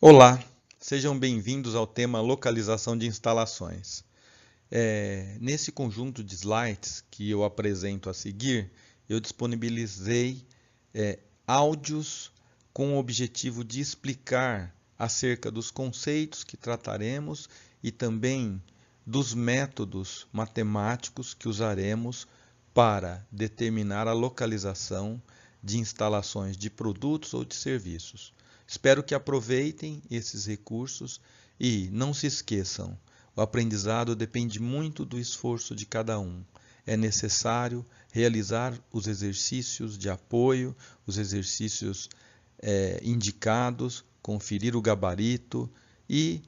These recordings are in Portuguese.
Olá, sejam bem-vindos ao tema localização de instalações. Nesse conjunto de slides que eu apresento a seguir, eu disponibilizei áudios com o objetivo de explicar acerca dos conceitos que trataremos e também dos métodos matemáticos que usaremos para determinar a localização de instalações de produtos ou de serviços. Espero que aproveitem esses recursos e não se esqueçam, o aprendizado depende muito do esforço de cada um. É necessário realizar os exercícios de apoio, os exercícios indicados, conferir o gabarito e,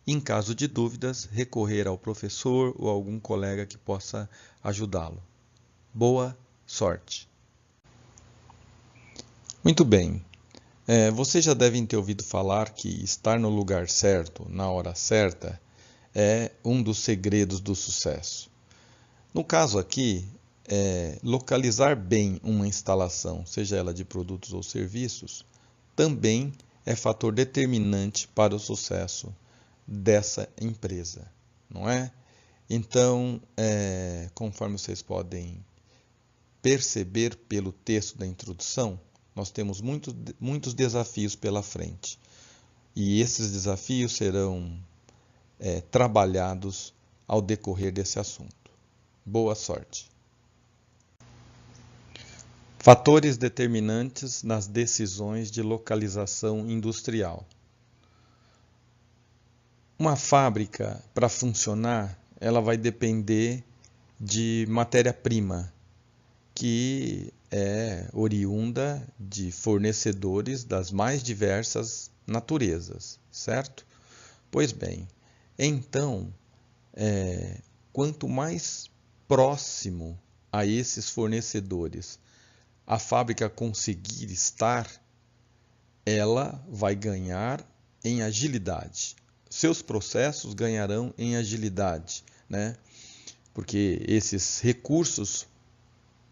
em caso de dúvidas, recorrer ao professor ou algum colega que possa ajudá-lo. Boa sorte! Muito bem. Vocês já devem ter ouvido falar que estar no lugar certo, na hora certa, é um dos segredos do sucesso. No caso aqui, localizar bem uma instalação, seja ela de produtos ou serviços, também é fator determinante para o sucesso dessa empresa, não é? Então, conforme vocês podem perceber pelo texto da introdução, nós temos muitos desafios pela frente. E esses desafios serão trabalhados ao decorrer desse assunto. Boa sorte! Fatores determinantes nas decisões de localização industrial. Uma fábrica, para funcionar, ela vai depender de matéria-prima, que é oriunda de fornecedores das mais diversas naturezas, certo? Pois bem, então, quanto mais próximo a esses fornecedores a fábrica conseguir estar, ela vai ganhar em agilidade. Seus processos ganharão em agilidade, né? Porque esses recursos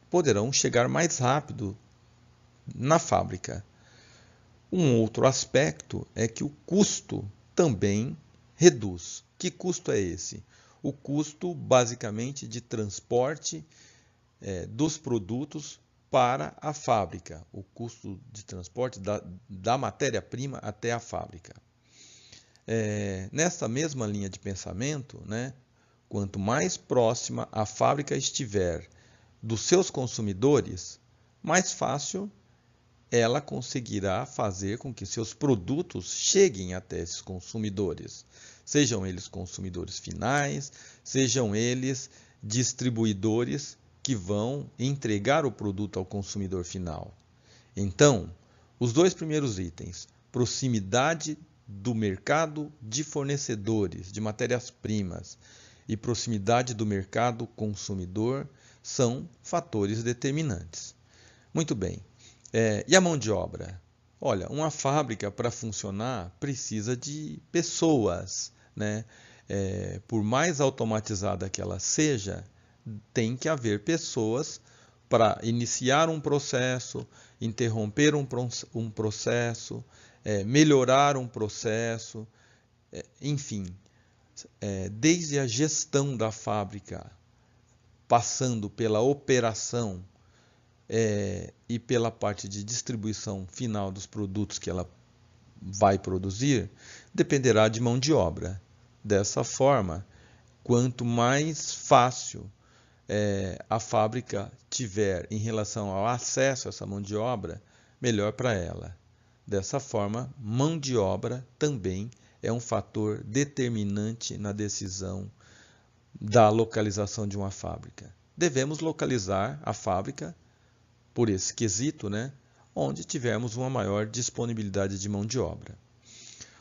poderão chegar mais rápido na fábrica. Um outro aspecto é que o custo também reduz. Que custo é esse? O custo, basicamente, de transporte dos produtos para a fábrica. O custo de transporte da matéria-prima até a fábrica. Nessa mesma linha de pensamento, né, quanto mais próxima a fábrica estiver dos seus consumidores, mais fácil ela conseguirá fazer com que seus produtos cheguem até esses consumidores. Sejam eles consumidores finais, sejam eles distribuidores que vão entregar o produto ao consumidor final. Então, os dois primeiros itens, proximidade do mercado de fornecedores de matérias-primas e proximidade do mercado consumidor, são fatores determinantes. Muito bem. E a mão de obra? Olha, uma fábrica para funcionar precisa de pessoas, né? Por mais automatizada que ela seja, tem que haver pessoas para iniciar um processo, interromper um processo, melhorar um processo, enfim, desde a gestão da fábrica, passando pela operação e pela parte de distribuição final dos produtos que ela vai produzir, dependerá de mão de obra. Dessa forma, quanto mais fácil a fábrica tiver em relação ao acesso a essa mão de obra, melhor para ela. Dessa forma, mão de obra também é um fator determinante na decisão da localização de uma fábrica. Devemos localizar a fábrica por esse quesito, né, onde tivermos uma maior disponibilidade de mão de obra.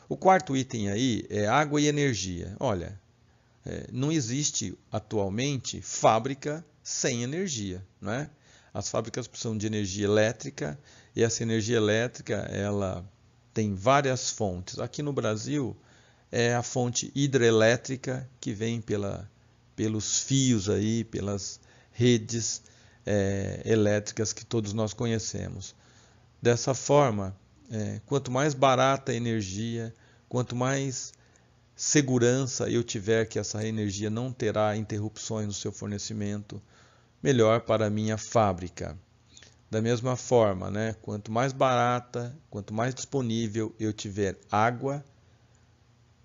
O quarto item aí é água e energia. Olha, não existe atualmente fábrica sem energia, né? As fábricas precisam de energia elétrica e essa energia elétrica ela tem várias fontes. Aqui no Brasil é a fonte hidrelétrica que vem pelos fios aí, pelas redes elétricas que todos nós conhecemos. Dessa forma, quanto mais barata a energia, Quanto mais segurança eu tiver que essa energia não terá interrupções no seu fornecimento, melhor para a minha fábrica. Da mesma forma, né? Quanto mais barata, quanto mais disponível eu tiver água,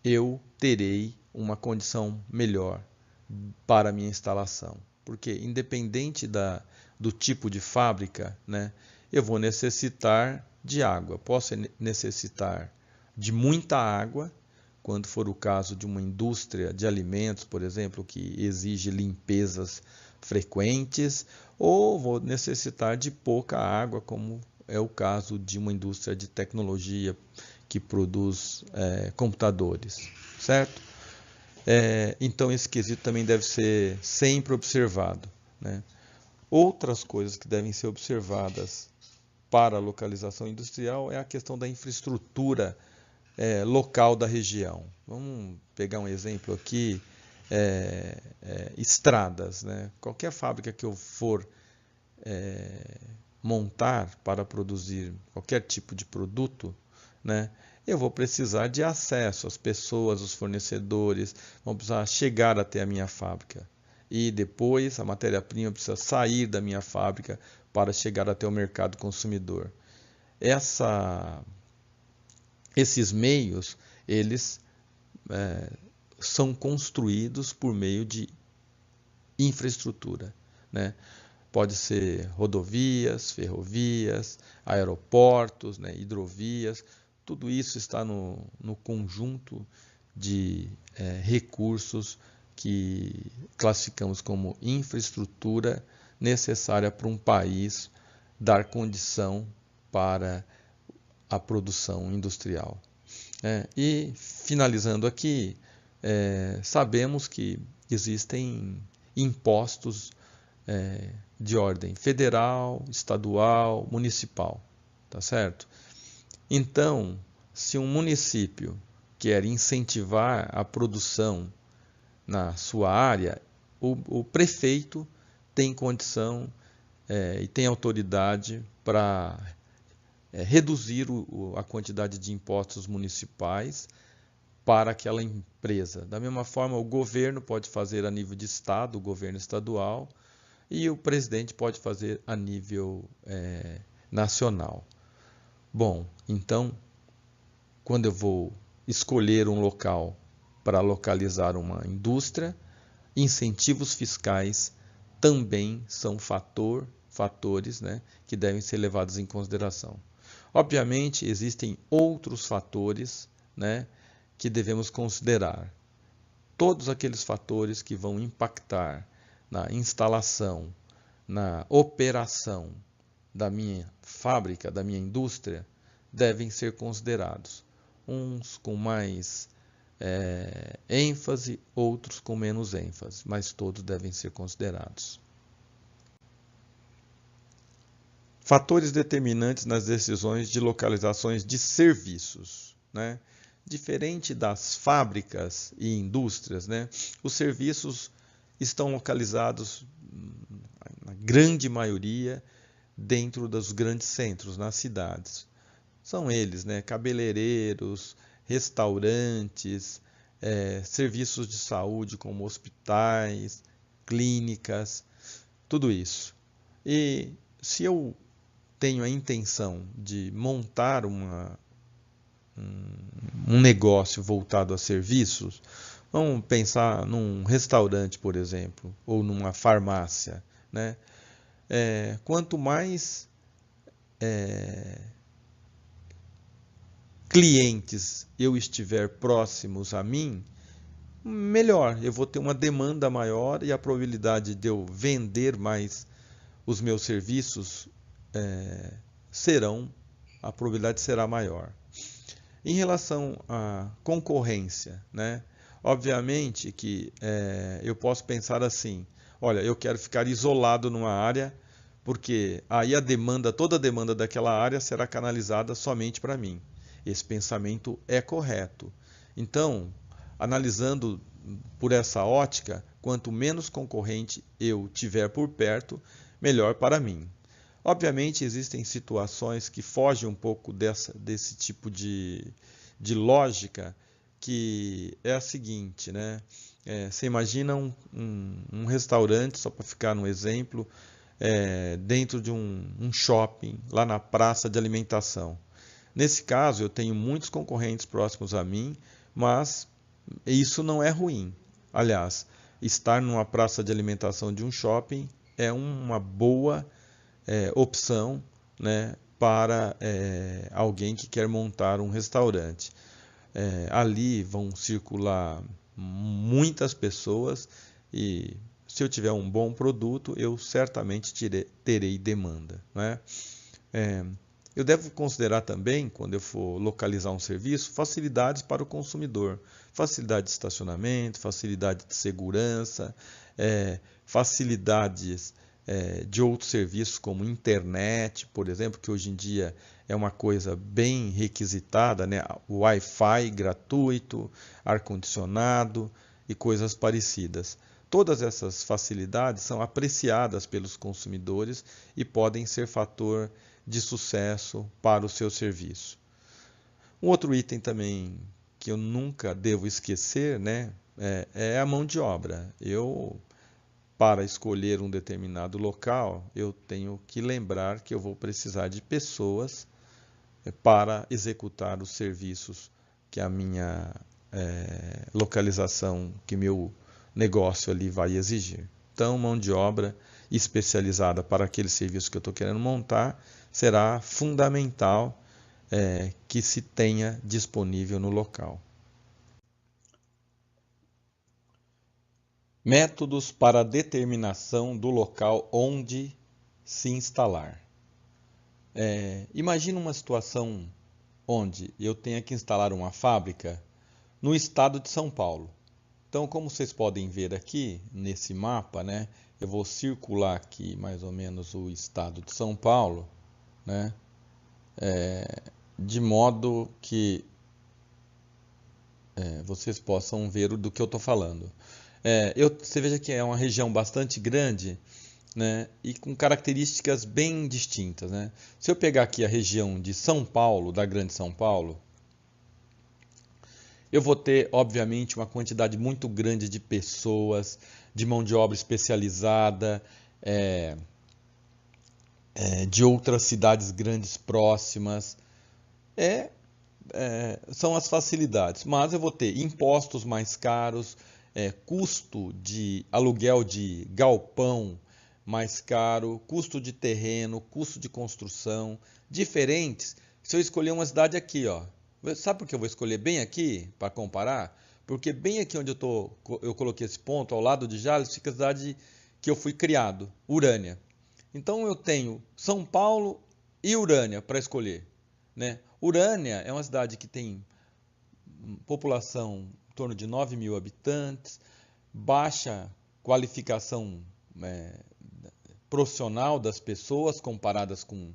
eu terei uma condição melhor para a minha instalação. Porque independente do tipo de fábrica, né, eu vou necessitar de água. Posso necessitar de muita água, quando for o caso de uma indústria de alimentos, por exemplo, que exige limpezas frequentes, ou vou necessitar de pouca água, como é o caso de uma indústria de tecnologia que produz computadores, certo? Então esse quesito também deve ser sempre observado, né? Outras coisas que devem ser observadas para a localização industrial é a questão da infraestrutura local da região. Vamos pegar um exemplo aqui, estradas, né? Qualquer fábrica que eu for montar para produzir qualquer tipo de produto, né, eu vou precisar de acesso às pessoas, os fornecedores, vão precisar chegar até a minha fábrica. E depois a matéria-prima precisa sair da minha fábrica para chegar até o mercado consumidor. Esses meios, eles são construídos por meio de infraestrutura, né? Pode ser rodovias, ferrovias, aeroportos, né, hidrovias, tudo isso está no conjunto de recursos que classificamos como infraestrutura necessária para um país dar condição para a produção industrial. E finalizando aqui, sabemos que existem impostos de ordem federal, estadual, municipal, tá certo? Então, se um município quer incentivar a produção na sua área, o prefeito tem condição e tem autoridade para reduzir a quantidade de impostos municipais para aquela empresa. Da mesma forma, o governo pode fazer a nível de estado, o governo estadual, e o presidente pode fazer a nível nacional. Bom, então, quando eu vou escolher um local para localizar uma indústria, incentivos fiscais também são fatores, né, que devem ser levados em consideração. Obviamente, existem outros fatores, né, que devemos considerar. Todos aqueles fatores que vão impactar na instalação, na operação da minha fábrica, da minha indústria, devem ser considerados. Uns com mais ênfase, outros com menos ênfase, mas todos devem ser considerados. Fatores determinantes nas decisões de localizações de serviços, né? Diferente das fábricas e indústrias, né? Os serviços estão localizados, na grande maioria, dentro dos grandes centros, nas cidades. São eles, né? Cabeleireiros, restaurantes, serviços de saúde como hospitais, clínicas, tudo isso. E se eu tenho a intenção de montar um negócio voltado a serviços, vamos pensar num restaurante, por exemplo, ou numa farmácia, né? Quanto mais clientes eu estiver próximos a mim, melhor. Eu vou ter uma demanda maior e a probabilidade de eu vender mais os meus serviços a probabilidade será maior. Em relação à concorrência, né? Obviamente que eu posso pensar assim, olha, eu quero ficar isolado numa área, porque aí toda a demanda daquela área será canalizada somente para mim. Esse pensamento é correto. Então, analisando por essa ótica, quanto menos concorrente eu tiver por perto, melhor para mim. Obviamente existem situações que fogem um pouco desse tipo de de lógica, que é a seguinte, né? Você imagina um restaurante, só para ficar no exemplo, dentro de um shopping, lá na praça de alimentação. Nesse caso, eu tenho muitos concorrentes próximos a mim, mas isso não é ruim. Aliás, estar numa praça de alimentação de um shopping é uma boa opção, né, para alguém que quer montar um restaurante. Ali vão circular muitas pessoas e se eu tiver um bom produto, eu certamente terei demanda, né? Eu devo considerar também, quando eu for localizar um serviço, facilidades para o consumidor. Facilidade de estacionamento, facilidade de segurança, facilidades de outros serviços como internet, por exemplo, que hoje em dia é uma coisa bem requisitada, né? Wi-Fi gratuito, ar-condicionado e coisas parecidas. Todas essas facilidades são apreciadas pelos consumidores e podem ser fator de sucesso para o seu serviço. Um outro item também que eu nunca devo esquecer, né, é a mão de obra. Para escolher um determinado local, eu tenho que lembrar que eu vou precisar de pessoas para executar os serviços que a minha localização, que meu negócio ali vai exigir. Então, mão de obra especializada para aquele serviço que eu estou querendo montar será fundamental que se tenha disponível no local. Métodos para a determinação do local onde se instalar. Imagina uma situação onde eu tenha que instalar uma fábrica no estado de São Paulo. Então, como vocês podem ver aqui nesse mapa, né, eu vou circular aqui mais ou menos o estado de São Paulo, né, de modo que vocês possam ver do que eu estou falando. Você veja que é uma região bastante grande, né, e com características bem distintas, né? Se eu pegar aqui a região de São Paulo, da Grande São Paulo, eu vou ter, obviamente, uma quantidade muito grande de pessoas, de mão de obra especializada, de outras cidades grandes próximas. São as facilidades, mas eu vou ter impostos mais caros, custo de aluguel de galpão mais caro, custo de terreno, custo de construção, diferentes. Se eu escolher uma cidade aqui, ó, sabe por que eu vou escolher bem aqui para comparar? Porque bem aqui onde eu coloquei esse ponto, ao lado de Jales, fica a cidade que eu fui criado, Urânia. Então eu tenho São Paulo e Urânia para escolher, né? Urânia é uma cidade que tem população em torno de 9.000 habitantes, baixa qualificação profissional das pessoas comparadas com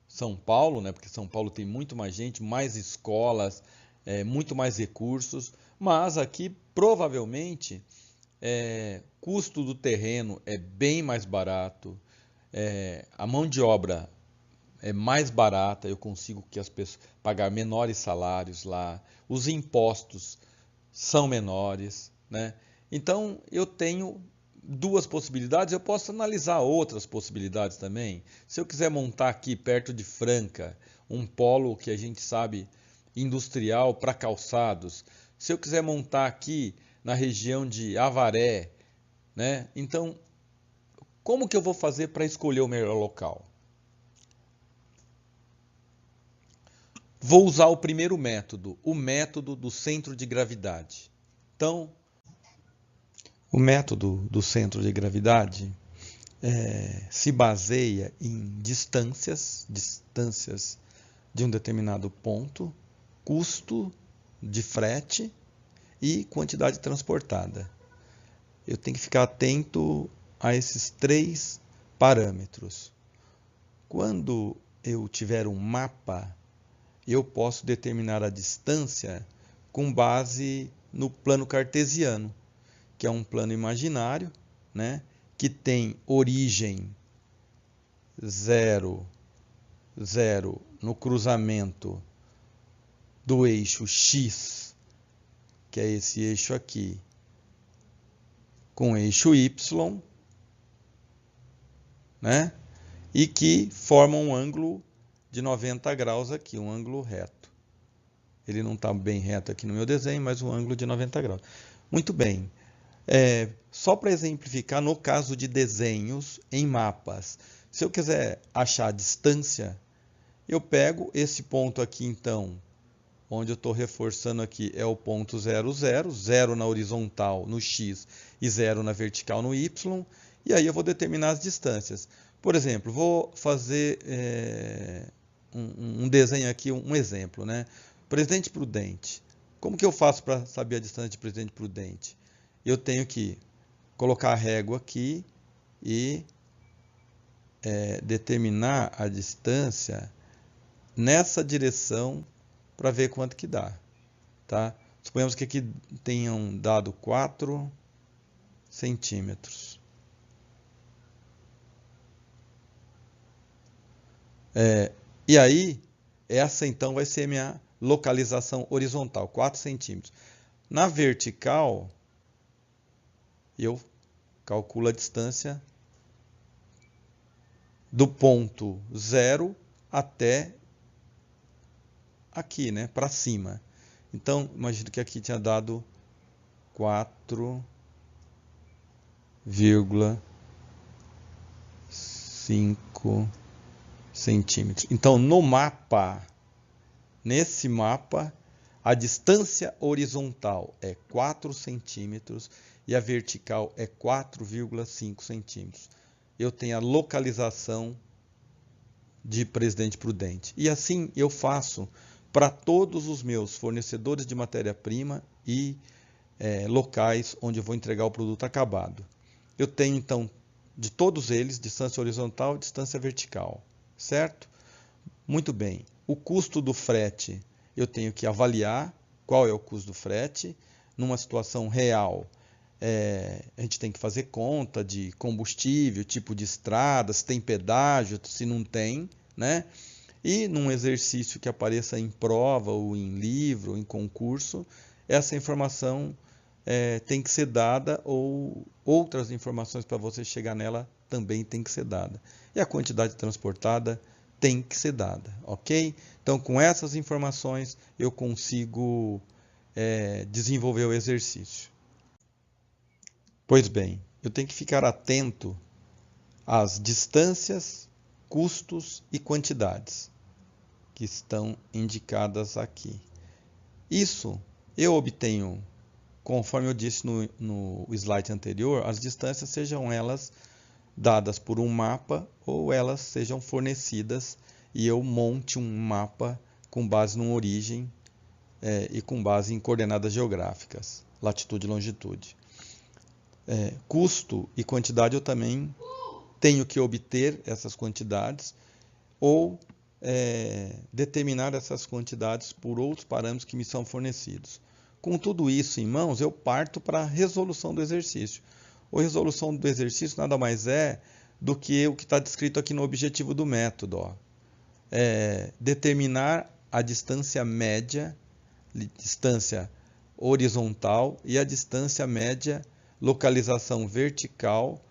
São Paulo, né? Porque São Paulo tem muito mais gente, mais escolas, muito mais recursos, mas aqui provavelmente custo do terreno é bem mais barato, a mão de obra é mais barata, eu consigo que as pessoas pagar menores salários lá, os impostos são menores, né? Então eu tenho duas possibilidades, eu posso analisar outras possibilidades também. Se eu quiser montar aqui perto de Franca, um polo que a gente sabe industrial para calçados, se eu quiser montar aqui na região de Avaré, né? Então, como que eu vou fazer para escolher o melhor local? Vou usar o primeiro método, o método do centro de gravidade. Então, o método do centro de gravidade se baseia em distâncias de um determinado ponto, custo de frete e quantidade transportada. Eu tenho que ficar atento a esses três parâmetros. Quando eu tiver um mapa, eu posso determinar a distância com base no plano cartesiano, que é um plano imaginário, né, que tem origem 0, 0 no cruzamento do eixo X, que é esse eixo aqui, com o eixo Y, né? E que formam um ângulo de 90 graus aqui, um ângulo reto. Ele não está bem reto aqui no meu desenho, mas um ângulo de 90 graus. Muito bem. Só para exemplificar, no caso de desenhos em mapas, se eu quiser achar a distância, eu pego esse ponto aqui, então, onde eu estou reforçando aqui, é o ponto 0, 0, 0 na horizontal no X e 0 na vertical no Y, e aí eu vou determinar as distâncias. Por exemplo, vou fazer um desenho aqui, um exemplo, né? Presidente Prudente. Como que eu faço para saber a distância de Presidente Prudente? Eu tenho que colocar a régua aqui e determinar a distância nessa direção para ver quanto que dá, tá? Suponhamos que aqui tenham dado 4 centímetros. E aí, essa então vai ser minha localização horizontal, 4 centímetros. Na vertical, eu calculo a distância do ponto 0 até aqui, né, para cima. Então, imagino que aqui tinha dado 4,5 centímetros. Então, no mapa, nesse mapa, a distância horizontal é 4 centímetros e a vertical é 4,5 centímetros. Eu tenho a localização de Presidente Prudente. E assim eu faço para todos os meus fornecedores de matéria-prima e locais onde eu vou entregar o produto acabado. Eu tenho, então, de todos eles, distância horizontal e distância vertical, certo? Muito bem. O custo do frete, eu tenho que avaliar qual é o custo do frete. Numa situação real, a gente tem que fazer conta de combustível, tipo de estrada, se tem pedágio, se não tem, né? E num exercício que apareça em prova, ou em livro, ou em concurso, essa informação tem que ser dada, ou outras informações para você chegar nela também tem que ser dada. E a quantidade transportada tem que ser dada, ok? Então, com essas informações, eu consigo desenvolver o exercício. Pois bem, eu tenho que ficar atento às distâncias, custos e quantidades que estão indicadas aqui. Isso eu obtenho, conforme eu disse no slide anterior, as distâncias, sejam elas dadas por um mapa ou elas sejam fornecidas e eu monte um mapa com base numa origem e com base em coordenadas geográficas, latitude e longitude. Custo e quantidade eu também tenho que obter essas quantidades ou determinar essas quantidades por outros parâmetros que me são fornecidos. Com tudo isso em mãos, eu parto para a resolução do exercício. A resolução do exercício nada mais é do que o que está descrito aqui no objetivo do método. Determinar a distância média, distância horizontal e a distância média localização vertical,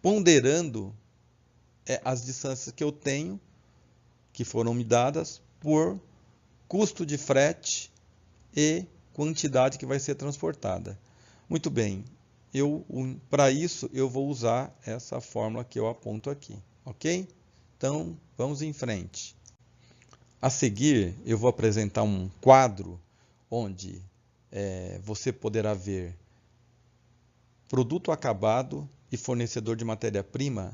ponderando as distâncias que eu tenho, que foram me dadas, por custo de frete e quantidade que vai ser transportada. Muito bem, para isso eu vou usar essa fórmula que eu aponto aqui, ok? Então, vamos em frente. A seguir, eu vou apresentar um quadro onde você poderá ver produto acabado e fornecedor de matéria-prima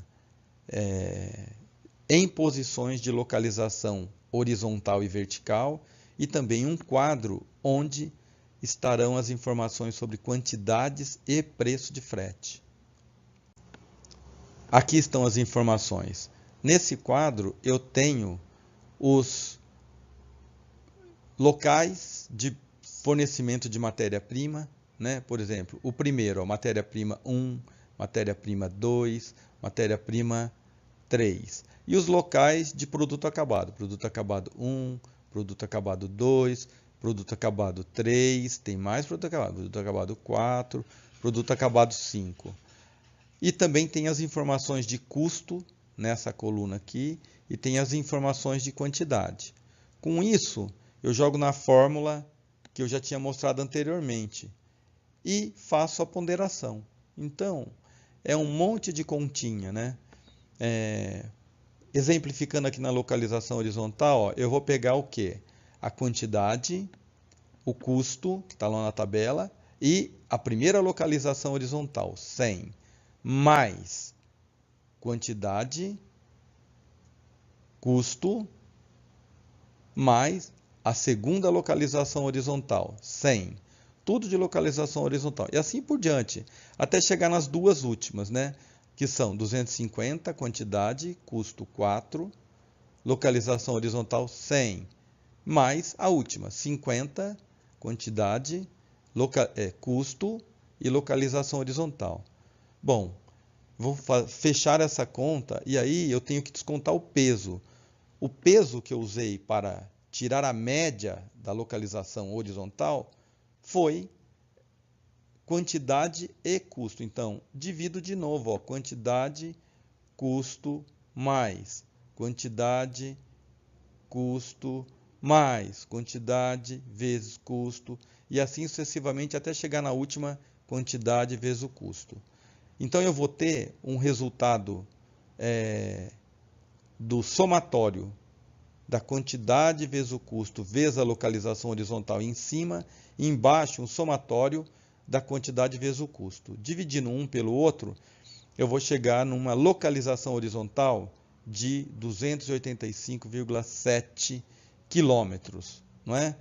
em posições de localização horizontal e vertical, e também um quadro onde estarão as informações sobre quantidades e preço de frete. Aqui estão as informações. Nesse quadro eu tenho os locais de fornecimento de matéria-prima, né? Por exemplo, o primeiro, matéria-prima 1, matéria-prima 2, matéria-prima 3. E os locais de produto acabado 1, produto acabado 2, produto acabado 3, tem mais produto acabado 4, produto acabado 5. E também tem as informações de custo nessa coluna aqui e tem as informações de quantidade. Com isso, eu jogo na fórmula que eu já tinha mostrado anteriormente e faço a ponderação. Então, é um monte de continha, né? Exemplificando aqui na localização horizontal, ó, eu vou pegar o quê? A quantidade, o custo, que está lá na tabela, e a primeira localização horizontal, 100, mais quantidade, custo, mais a segunda localização horizontal, 100. Tudo de localização horizontal. E assim por diante, até chegar nas duas últimas, né? Que são 250, quantidade, custo 4, localização horizontal 100, mais a última, 50, quantidade, custo e localização horizontal. Bom, vou fechar essa conta e aí eu tenho que descontar o peso. O peso que eu usei para tirar a média da localização horizontal foi quantidade e custo. Então, divido de novo, ó, quantidade, custo, mais quantidade, custo, mais quantidade vezes custo, e assim sucessivamente até chegar na última quantidade vezes o custo. Então, eu vou ter um resultado do somatório da quantidade vezes o custo vezes a localização horizontal em cima, e embaixo um somatório da quantidade vezes o custo. Dividindo um pelo outro, eu vou chegar numa localização horizontal de 285,7 quilômetros, não é?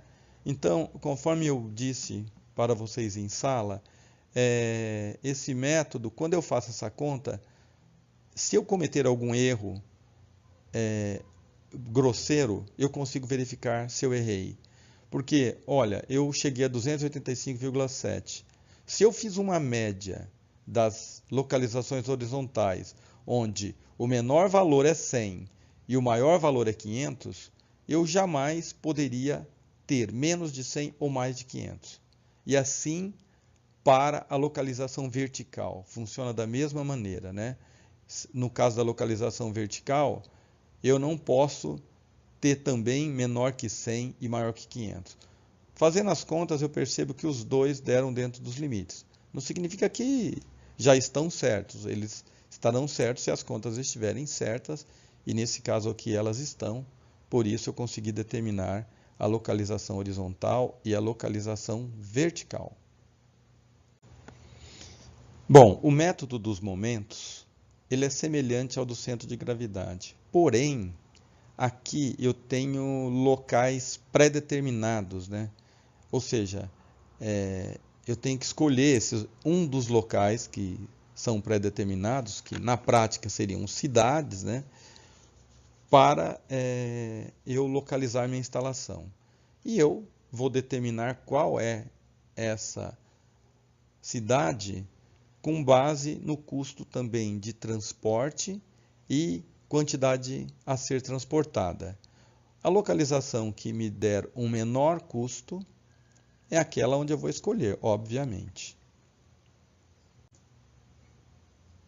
Então, conforme eu disse para vocês em sala, esse método, quando eu faço essa conta, se eu cometer algum erro grosseiro, eu consigo verificar se eu errei. Porque, olha, eu cheguei a 285,7. Se eu fiz uma média das localizações horizontais, onde o menor valor é 100 e o maior valor é 500, eu jamais poderia ter menos de 100 ou mais de 500. E assim, para a localização vertical, funciona da mesma maneira, né? No caso da localização vertical, eu não posso ter também menor que 100 e maior que 500. Fazendo as contas, eu percebo que os dois deram dentro dos limites. Não significa que já estão certos, eles estarão certos se as contas estiverem certas, e nesse caso aqui elas estão, por isso eu consegui determinar a localização horizontal e a localização vertical. Bom, o método dos momentos, ele é semelhante ao do centro de gravidade, porém, aqui eu tenho locais pré-determinados, né? Ou seja, eu tenho que escolher um dos locais que são pré-determinados, que na prática seriam cidades, né? Para eu localizar minha instalação. E eu vou determinar qual é essa cidade com base no custo também de transporte e quantidade a ser transportada. A localização que me der um menor custo é aquela onde eu vou escolher, obviamente.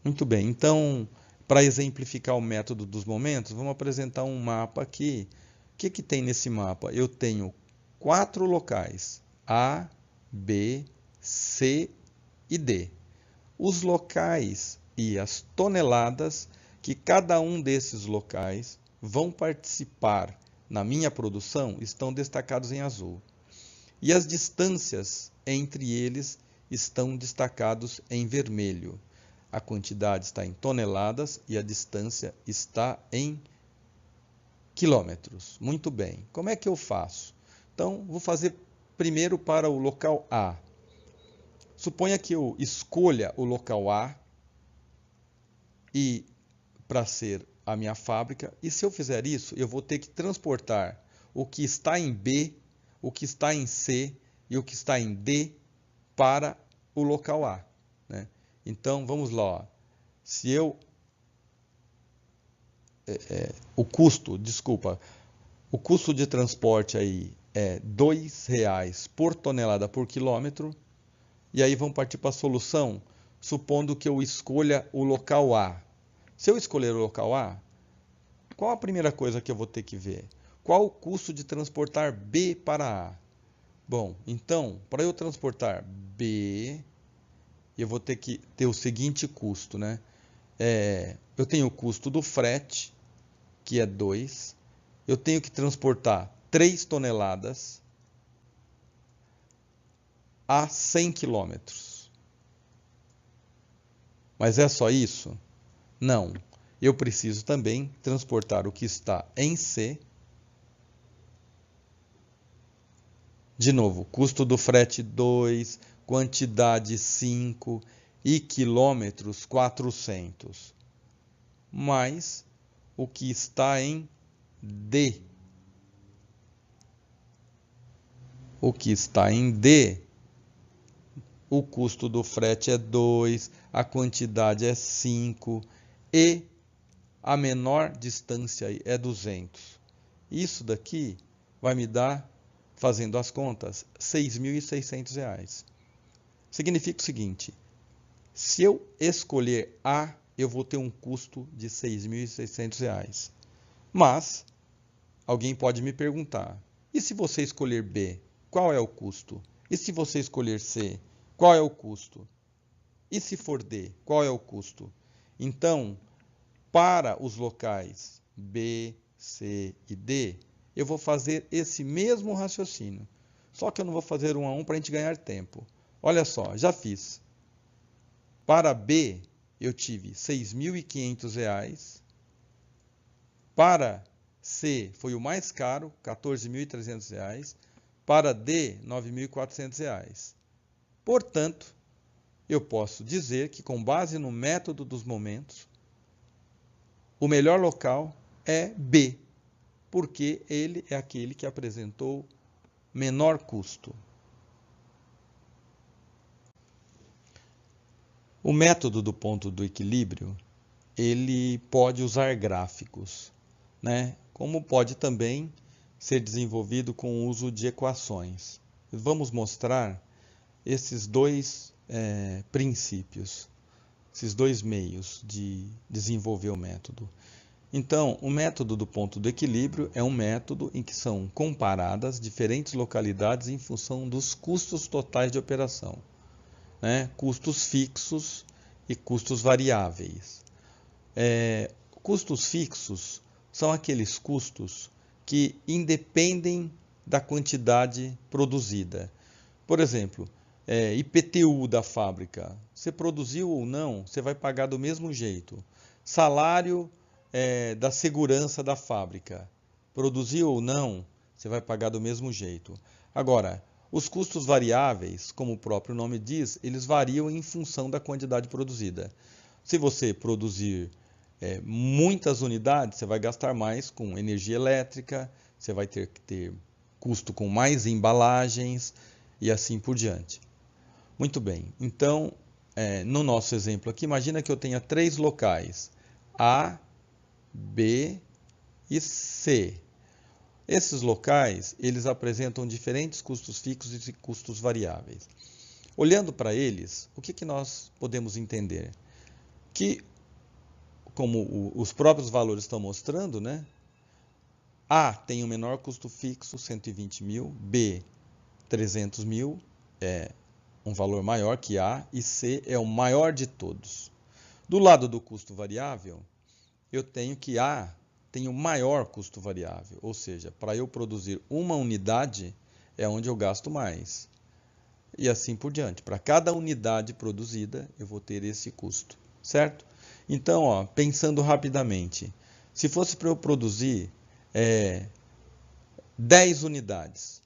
Muito bem, então, para exemplificar o método dos momentos, vamos apresentar um mapa aqui. O que tem nesse mapa? Eu tenho 4 locais, A, B, C e D. Os locais e as toneladas que cada um desses locais vão participar na minha produção estão destacados em azul. E as distâncias entre eles estão destacados em vermelho. A quantidade está em toneladas e a distância está em quilômetros. Muito bem. Como é que eu faço? Então, vou fazer primeiro para o local A. Suponha que eu escolha o local A e para ser a minha fábrica, e se eu fizer isso, eu vou ter que transportar o que está em B, o que está em C e o que está em D para o local A, né? Então, vamos lá. Ó. Se eu... o custo, desculpa. O custo de transporte aí é R$ 2,00 por tonelada por quilômetro. E aí vamos partir para a solução, supondo que eu escolha o local A. Se eu escolher o local A, qual a primeira coisa que eu vou ter que ver? Qual o custo de transportar B para A? Bom, então, para eu transportar B, eu vou ter que ter o seguinte custo, né? Eu tenho o custo do frete, que é 2. Eu tenho que transportar 3 toneladas a 100 quilômetros. Mas é só isso? Não. Eu preciso também transportar o que está em C. De novo, custo do frete 2, quantidade 5 e quilômetros 400. Mais o que está em D. O que está em D, o custo do frete é 2, a quantidade é 5 e a menor distância é 200. Isso daqui vai me dar, fazendo as contas, R$ 6.600. Significa o seguinte, se eu escolher A, eu vou ter um custo de R$ 6.600. Mas, alguém pode me perguntar, e se você escolher B, qual é o custo? E se você escolher C, qual é o custo? E se for D, qual é o custo? Então, para os locais B, C e D, eu vou fazer esse mesmo raciocínio. Só que eu não vou fazer um a um para a gente ganhar tempo. Olha só, já fiz. Para B, eu tive R$ 6.500. Para C, foi o mais caro, R$ 14.300. Para D, R$ 9.400. Portanto, eu posso dizer que, com base no método dos momentos, o melhor local é B, porque ele é aquele que apresentou menor custo. O método do ponto do equilíbrio, ele pode usar gráficos, né? Como pode também ser desenvolvido com o uso de equações. Vamos mostrar esses dois princípios, esses dois meios de desenvolver o método. Então, o método do ponto do equilíbrio é um método em que são comparadas diferentes localidades em função dos custos totais de operação, né? Custos fixos e custos variáveis. Custos fixos são aqueles custos que independem da quantidade produzida. Por exemplo, IPTU da fábrica. Você produziu ou não, você vai pagar do mesmo jeito. Salário da segurança da fábrica. Produziu ou não, você vai pagar do mesmo jeito. Agora, os custos variáveis, como o próprio nome diz, eles variam em função da quantidade produzida. Se você produzir muitas unidades, você vai gastar mais com energia elétrica, você vai ter que ter custo com mais embalagens e assim por diante. Muito bem, então, no nosso exemplo aqui, imagina que eu tenha 3 locais, A, B e C. Esses locais, eles apresentam diferentes custos fixos e custos variáveis. Olhando para eles, o que nós podemos entender? Que, como os próprios valores estão mostrando, né? A tem o menor custo fixo, 120 mil, B, 300 mil, é um valor maior que A, e C é o maior de todos. Do lado do custo variável, eu tenho que A tem o maior custo variável, ou seja, para eu produzir uma unidade é onde eu gasto mais. E assim por diante. Para cada unidade produzida, eu vou ter esse custo, certo? Então, pensando rapidamente, se fosse para eu produzir 10 unidades,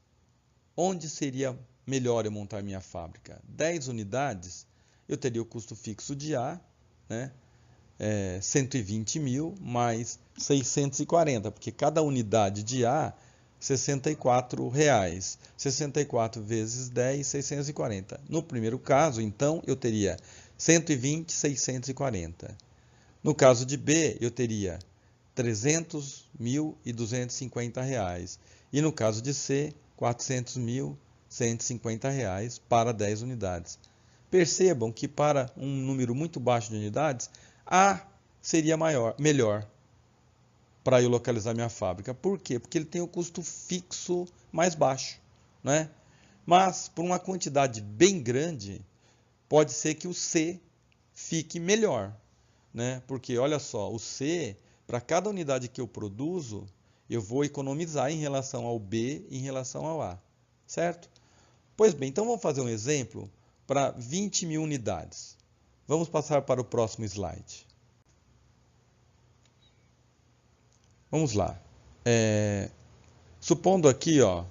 onde seria melhor eu montar minha fábrica? 10 unidades, eu teria o custo fixo de A, né? 120 mil mais 640, porque cada unidade de A, R$ 64. 64 vezes 10, 640. No primeiro caso, então, eu teria 120, 640. No caso de B, eu teria R$300.250. E no caso de C, R$400.150 para 10 unidades. Percebam que para um número muito baixo de unidades, A seria melhor para eu localizar minha fábrica. Por quê? Porque ele tem o custo fixo mais baixo, né? Mas, por uma quantidade bem grande, pode ser que o C fique melhor, né? Porque, olha só, o C, para cada unidade que eu produzo, eu vou economizar em relação ao B e em relação ao A, certo? Pois bem, então vamos fazer um exemplo para 20.000 unidades. Vamos passar para o próximo slide. Vamos lá. Supondo aqui, ó,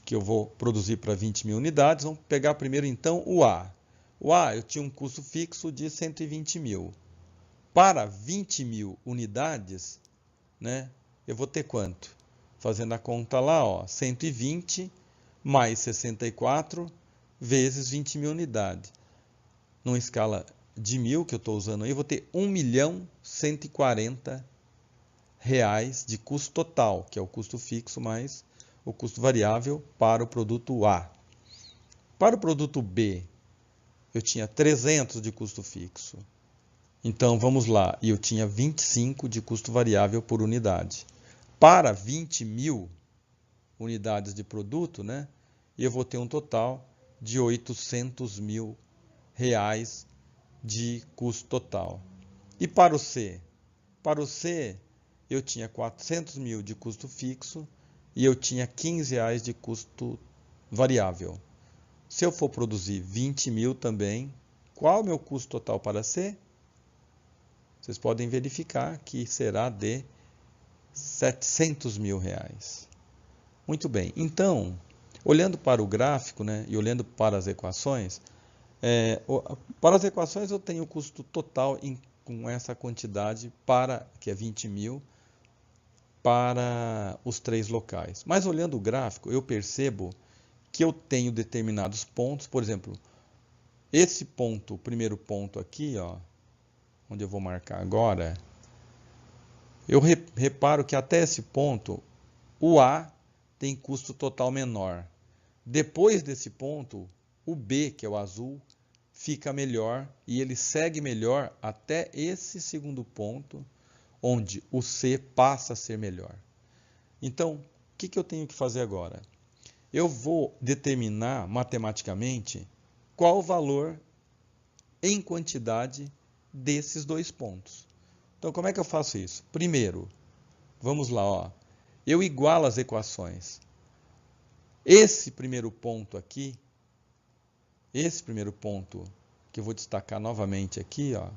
que eu vou produzir para 20.000 unidades, vamos pegar primeiro então o A. O A eu tinha um custo fixo de 120.000. Para 20.000 unidades, né, eu vou ter quanto? Fazendo a conta lá, ó, 120 mais 64 vezes 20.000 unidades. Numa escala de 1.000 que eu estou usando aí, eu vou ter R$1.140 de custo total, que é o custo fixo mais o custo variável para o produto A. Para o produto B, eu tinha 300 de custo fixo. Então, vamos lá, e eu tinha 25 de custo variável por unidade. Para 20.000 unidades de produto, né, eu vou ter um total de R$800.000 de custo total. E para o C? Para o C, eu tinha 400.000 de custo fixo e eu tinha R$15 de custo variável. Se eu for produzir 20.000 também, qual é o meu custo total para C? Vocês podem verificar que será de R$700.000. Muito bem, então, olhando para o gráfico, né, e olhando para as equações, para as equações eu tenho o custo total com essa quantidade, que é 20.000, para os 3 locais. Mas olhando o gráfico, eu percebo que eu tenho determinados pontos, por exemplo, esse ponto, o primeiro ponto aqui, ó, onde eu vou marcar agora, eu reparo que até esse ponto, o A tem custo total menor. Depois desse ponto, o B, que é o azul, fica melhor e ele segue melhor até esse segundo ponto, onde o C passa a ser melhor. Então, o que eu tenho que fazer agora? Eu vou determinar matematicamente qual o valor em quantidade desses 2 pontos. Então, como é que eu faço isso? Primeiro, vamos lá, ó. Eu igualo as equações. Esse primeiro ponto aqui, esse primeiro ponto que eu vou destacar novamente aqui, ó.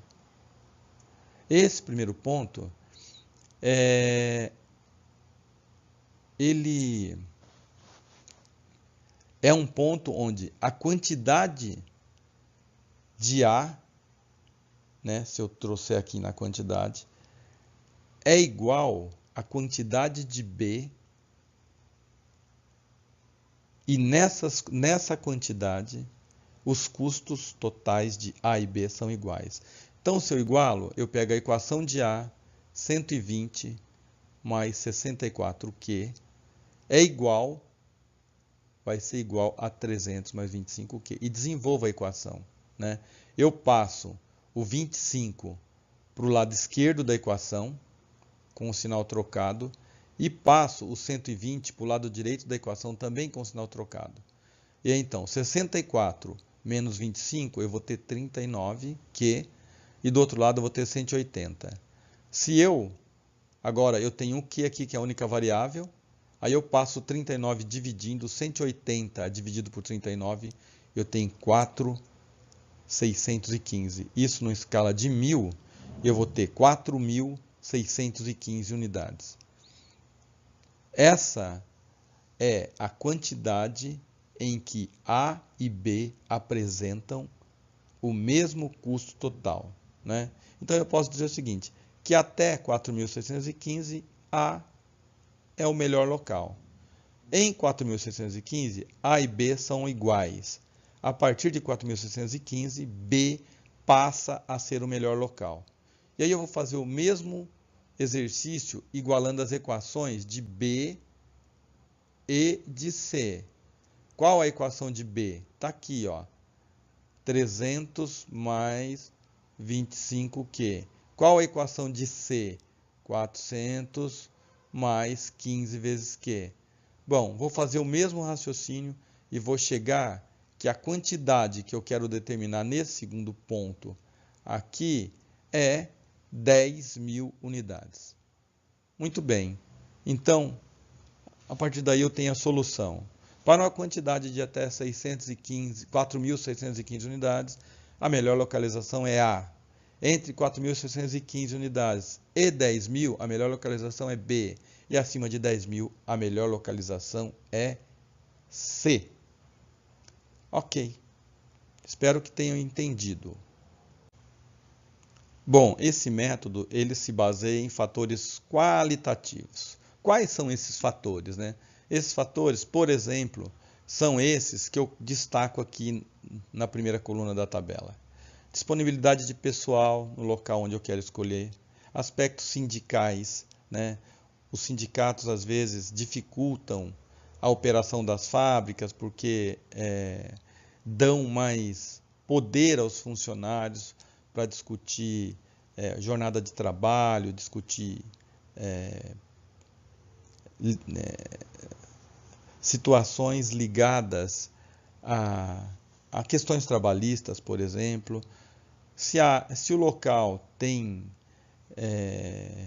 Esse primeiro ponto, ele é um ponto onde a quantidade de A, né, se eu trouxer aqui na quantidade, é igual à quantidade de B, e nessa quantidade, os custos totais de A e B são iguais. Então, se eu igualo, eu pego a equação de A, 120 mais 64Q, vai ser igual a 300 mais 25Q. E desenvolvo a equação, né? Eu passo o 25 para o lado esquerdo da equação, com o sinal trocado, e passo o 120 para o lado direito da equação, também com o sinal trocado. E aí, então, 64 menos 25, eu vou ter 39Q, e do outro lado eu vou ter 180. Agora eu tenho um Q aqui, que é a única variável, aí eu passo 39 dividindo, 180 dividido por 39, eu tenho 4.615. Isso numa escala de 1.000, eu vou ter 4.615 unidades. Essa é a quantidade em que A e B apresentam o mesmo custo total, né? Então eu posso dizer o seguinte, que até 4.615 A é o melhor local. Em 4.615, A e B são iguais. A partir de 4.615, B passa a ser o melhor local. E aí eu vou fazer o mesmo exercício igualando as equações de B e de C. Qual a equação de B? Está aqui, ó. 300 mais 25Q. Qual a equação de C? 400 mais 15 vezes Q. Bom, vou fazer o mesmo raciocínio e vou chegar que a quantidade que eu quero determinar nesse segundo ponto aqui é 10.000 unidades. Muito bem. Então, a partir daí eu tenho a solução. Para uma quantidade de até 4.615 unidades, a melhor localização é A. Entre 4.615 unidades e 10.000, a melhor localização é B. E acima de 10.000, a melhor localização é C. Ok. Espero que tenham entendido. Bom, esse método ele se baseia em fatores qualitativos. Quais são esses fatores, né? Esses fatores, por exemplo, são esses que eu destaco aqui na primeira coluna da tabela. Disponibilidade de pessoal no local onde eu quero escolher, aspectos sindicais, né? Os sindicatos às vezes dificultam a operação das fábricas porque dão mais poder aos funcionários para discutir jornada de trabalho, discutir situações ligadas a questões trabalhistas, por exemplo. Se o local tem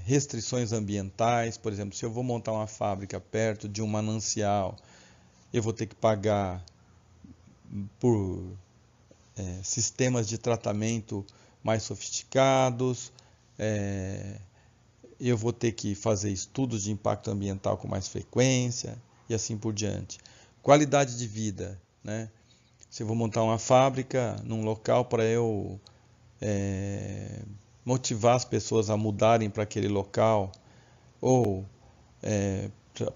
restrições ambientais, por exemplo, se eu vou montar uma fábrica perto de um manancial, eu vou ter que pagar por sistemas de tratamento mais sofisticados, eu vou ter que fazer estudos de impacto ambiental com mais frequência e assim por diante. Qualidade de vida, né? Se eu vou montar uma fábrica num local para eu motivar as pessoas a mudarem para aquele local ou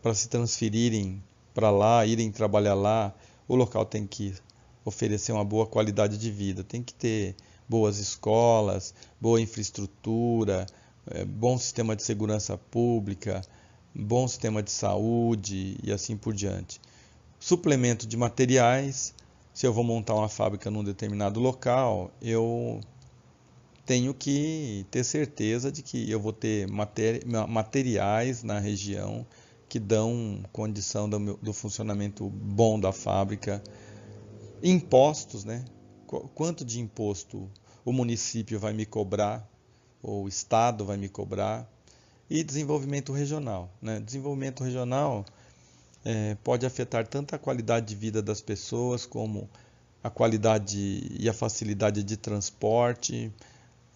para se transferirem para lá, irem trabalhar lá, o local tem que oferecer uma boa qualidade de vida, tem que ter boas escolas, boa infraestrutura, bom sistema de segurança pública, bom sistema de saúde e assim por diante. Suplemento de materiais, se eu vou montar uma fábrica num determinado local, eu tenho que ter certeza de que eu vou ter materiais na região que dão condição do funcionamento bom da fábrica. Impostos, né? Quanto de imposto o município vai me cobrar, ou o estado vai me cobrar. E desenvolvimento regional, né? Desenvolvimento regional pode afetar tanto a qualidade de vida das pessoas, como a qualidade e a facilidade de transporte,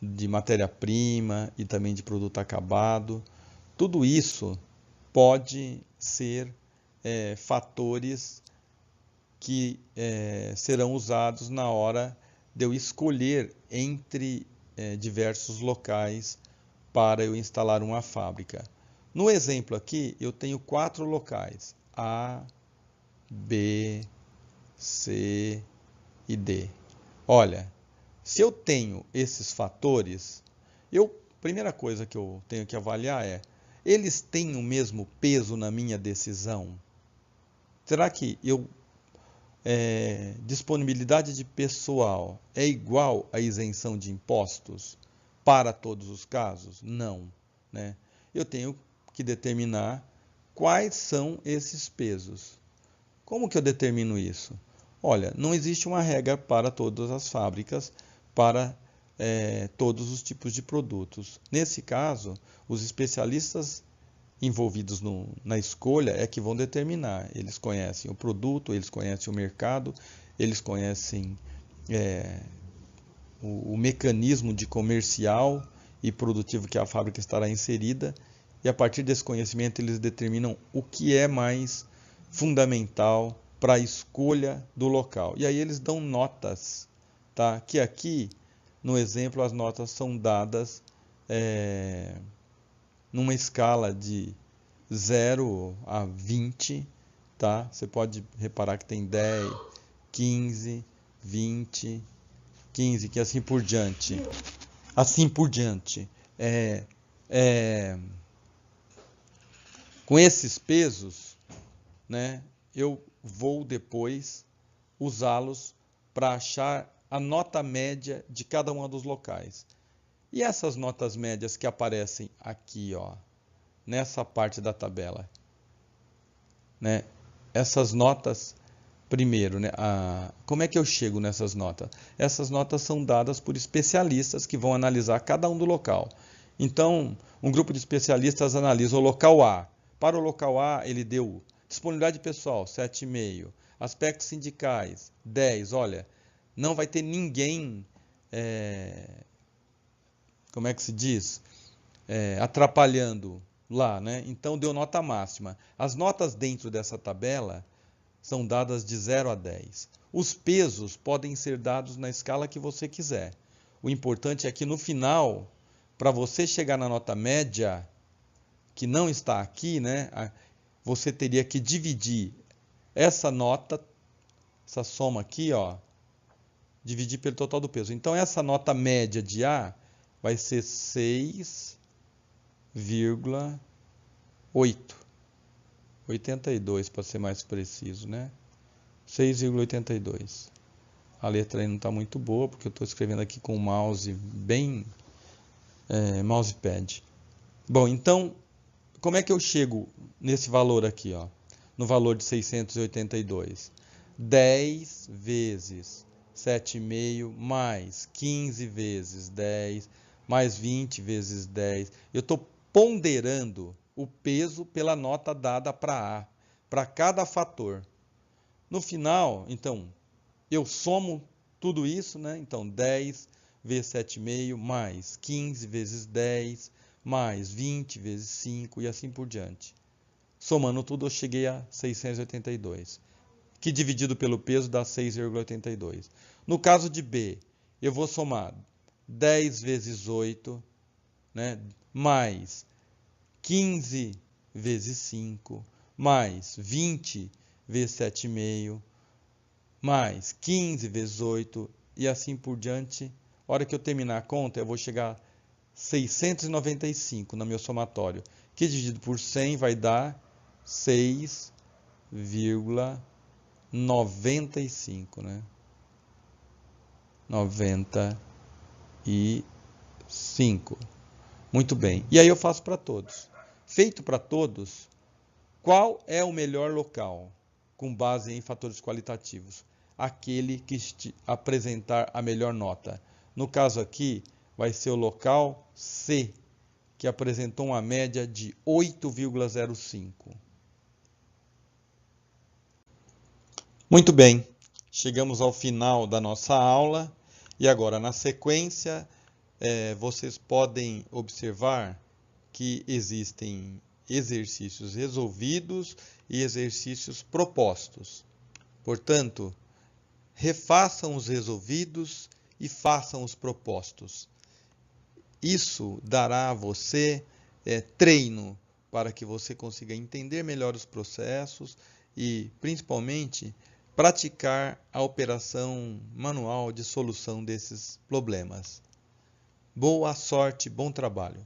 de matéria-prima e também de produto acabado. Tudo isso pode ser fatores que serão usados na hora de eu escolher entre diversos locais para eu instalar uma fábrica. No exemplo aqui, eu tenho 4 locais, A, B, C e D. Olha, se eu tenho esses fatores, primeira coisa que eu tenho que avaliar é, eles têm o mesmo peso na minha decisão? Será que disponibilidade de pessoal é igual à isenção de impostos para todos os casos? Não, né? Eu tenho que determinar quais são esses pesos. Como que eu determino isso? Olha, não existe uma regra para todas as fábricas, para todos os tipos de produtos. Nesse caso, os especialistas envolvidos na escolha é que vão determinar. Eles conhecem o produto, eles conhecem o mercado, eles conhecem o mecanismo de comercial e produtivo que a fábrica estará inserida, e a partir desse conhecimento eles determinam o que é mais fundamental para a escolha do local. E aí eles dão notas, tá? Que aqui, no exemplo, as notas são dadas numa escala de 0 a 20, tá? Você pode reparar que tem 10, 15, 20, 15, que assim por diante. Assim por diante. Com esses pesos, né, eu vou depois usá-los para achar a nota média de cada um dos locais. E essas notas médias que aparecem aqui, ó, nessa parte da tabela, né? Essas notas, primeiro, né? Como é que eu chego nessas notas? Essas notas são dadas por especialistas que vão analisar cada um do local. Então, um grupo de especialistas analisa o local A. Para o local A, ele deu disponibilidade pessoal, 7,5. Aspectos sindicais, 10. Olha, não vai ter ninguém, como é que se diz? Atrapalhando lá, né? Então, deu nota máxima. As notas dentro dessa tabela são dadas de 0 a 10. Os pesos podem ser dados na escala que você quiser. O importante é que no final, para você chegar na nota média, que não está aqui, né, você teria que dividir essa nota, essa soma aqui, ó, dividir pelo total do peso. Então, essa nota média de A vai ser 6,82, para ser mais preciso, né? 6,82. A letra aí não está muito boa, porque eu estou escrevendo aqui com o mouse bem mousepad. Bom, então, como é que eu chego nesse valor aqui, ó? No valor de 682? 10 vezes 7,5 mais 15 vezes 10 mais 20 vezes 10. Eu estou ponderando o peso pela nota dada para A, para cada fator. No final, então, eu somo tudo isso, né? Então, 10 vezes 7,5 mais 15 vezes 10 mais 20 vezes 5 e assim por diante. Somando tudo, eu cheguei a 682, que dividido pelo peso dá 6,82. No caso de B, eu vou somar 10 vezes 8, né, mais 15 vezes 5, mais 20 vezes 7,5, mais 15 vezes 8 e assim por diante. A hora que eu terminar a conta, eu vou chegar a 695 no meu somatório, que dividido por 100 vai dar 6,95, né? 95. Muito bem. E aí eu faço para todos. Feito para todos, qual é o melhor local com base em fatores qualitativos? Aquele que apresentar a melhor nota. No caso aqui, vai ser o local C, que apresentou uma média de 8,05. Muito bem, chegamos ao final da nossa aula e agora na sequência vocês podem observar que existem exercícios resolvidos e exercícios propostos. Portanto, refaçam os resolvidos e façam os propostos. Isso dará a você treino para que você consiga entender melhor os processos e, principalmente, praticar a operação manual de solução desses problemas. Boa sorte, bom trabalho!